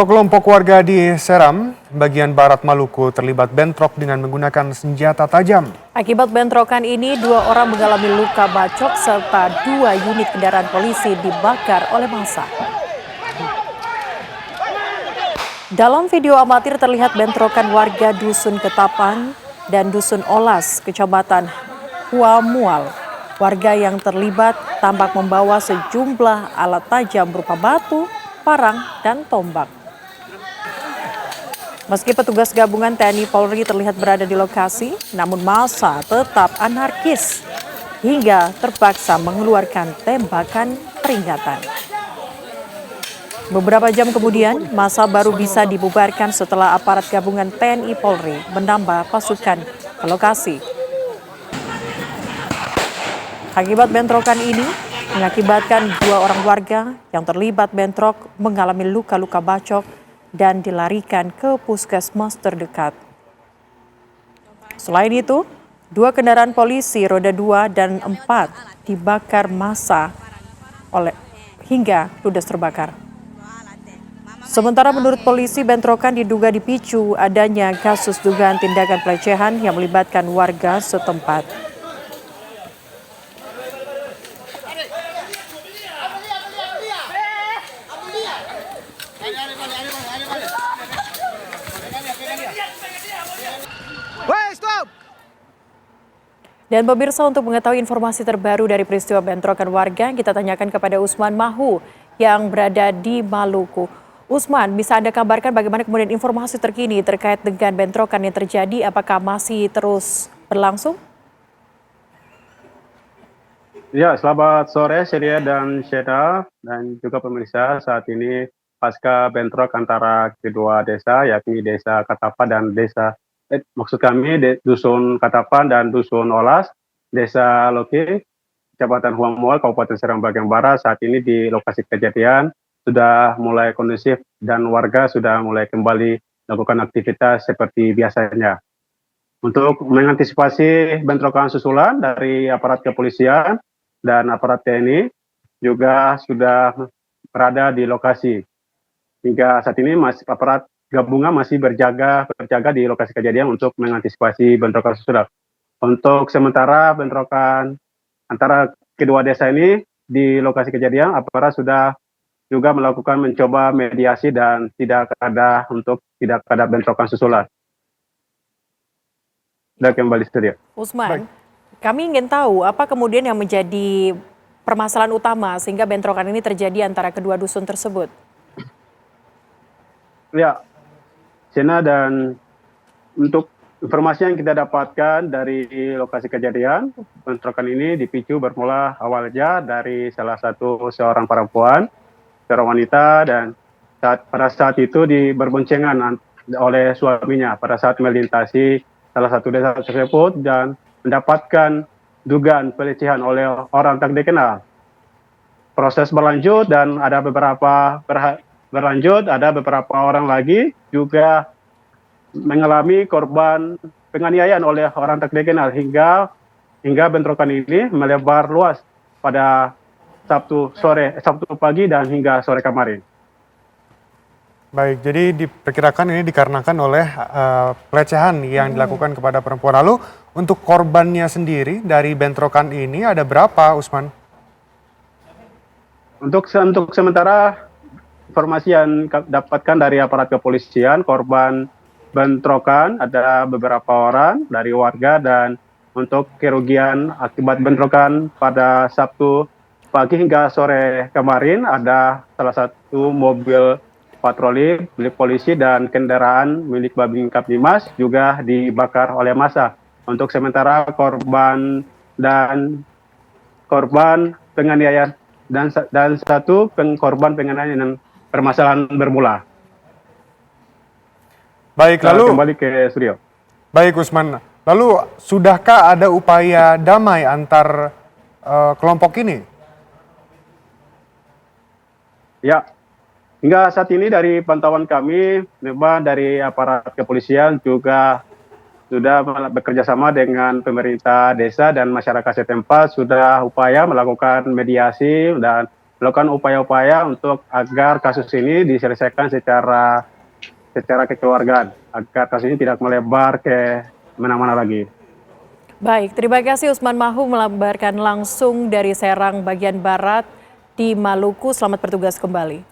Kelompok warga di Seram, bagian barat Maluku terlibat bentrok dengan menggunakan senjata tajam. Akibat bentrokan ini, 2 orang mengalami luka bacok serta 2 unit kendaraan polisi dibakar oleh massa. Dalam video amatir terlihat bentrokan warga Dusun Ketapang dan Dusun Olas, Kecamatan Huamual. Warga yang terlibat tampak membawa sejumlah alat tajam berupa batu, parang, dan tombak. Meski petugas gabungan TNI Polri terlihat berada di lokasi, namun massa tetap anarkis hingga terpaksa mengeluarkan tembakan peringatan. Beberapa jam kemudian, massa baru bisa dibubarkan setelah aparat gabungan TNI Polri menambah pasukan ke lokasi. Akibat bentrokan ini, mengakibatkan 2 orang warga yang terlibat bentrok mengalami luka-luka bacok dan dilarikan ke puskesmas terdekat. Selain itu, 2 kendaraan polisi roda 2 dan 4 dibakar massa hingga ludes terbakar. Sementara menurut polisi, bentrokan diduga dipicu adanya kasus dugaan tindakan pelecehan yang melibatkan warga setempat. Dan pemirsa, untuk mengetahui informasi terbaru dari peristiwa bentrokan warga, kita tanyakan kepada Usman Mahu yang berada di Maluku. Usman, bisa Anda kabarkan bagaimana kemudian informasi terkini terkait dengan bentrokan yang terjadi? Apakah masih terus berlangsung? Ya, selamat sore Celia dan Syeda dan juga pemirsa. Saat ini pasca bentrok antara kedua desa, yakni Desa Katapa dan Dusun Katapan dan Dusun Olas, Desa Loke, Kecamatan Huamual, Kabupaten Seram bagian barat. Saat ini di lokasi kejadian sudah mulai kondusif dan warga sudah mulai kembali melakukan aktivitas seperti biasanya. Untuk mengantisipasi bentrokan susulan dari aparat kepolisian dan aparat TNI juga sudah berada di lokasi. Hingga saat ini aparat gabungan masih berjaga di lokasi kejadian untuk mengantisipasi bentrokan susulan. Untuk sementara bentrokan antara kedua desa ini di lokasi kejadian, aparat sudah juga mencoba mediasi dan tidak ada bentrokan susulan. Dan kembali studio. Usman, kami ingin tahu apa kemudian yang menjadi permasalahan utama sehingga bentrokan ini terjadi antara kedua dusun tersebut. Ya, Sena, dan untuk informasi yang kita dapatkan dari lokasi kejadian, bentrokan ini dipicu bermula awalnya dari seorang perempuan, seorang wanita, dan pada saat itu berboncengan oleh suaminya pada saat melintasi salah satu desa tersebut dan mendapatkan dugaan pelecehan oleh orang tak dikenal. Proses berlanjut dan ada beberapa orang lagi juga mengalami korban penganiayaan oleh orang tak dikenal hingga bentrokan ini melebar luas pada Sabtu pagi dan hingga sore kemarin. Baik, jadi diperkirakan ini dikarenakan oleh pelecehan yang dilakukan kepada perempuan. Lalu untuk korbannya sendiri dari bentrokan ini ada berapa, Usman? Untuk sementara informasi yang dapatkan dari aparat kepolisian, korban bentrokan ada beberapa orang dari warga, dan untuk kerugian akibat bentrokan pada Sabtu pagi hingga sore kemarin ada salah satu mobil patroli milik polisi dan kendaraan milik Babin Kaptimas juga dibakar oleh massa. Untuk sementara korban penganiayaan dan satu korban penganiayaan yang permasalahan bermula. Baik, lalu kembali ke studio. Baik, Usman. Lalu sudahkah ada upaya damai antar kelompok ini? Ya, hingga saat ini dari pantauan kami, memang dari aparat kepolisian juga sudah bekerja sama dengan pemerintah desa dan masyarakat setempat, sudah upaya melakukan mediasi dan melakukan upaya-upaya untuk agar kasus ini diselesaikan secara kekeluargaan, agar kasus ini tidak melebar ke mana-mana lagi. Baik, terima kasih Usman Mahu melabarkan langsung dari Serang bagian barat di Maluku. Selamat bertugas kembali.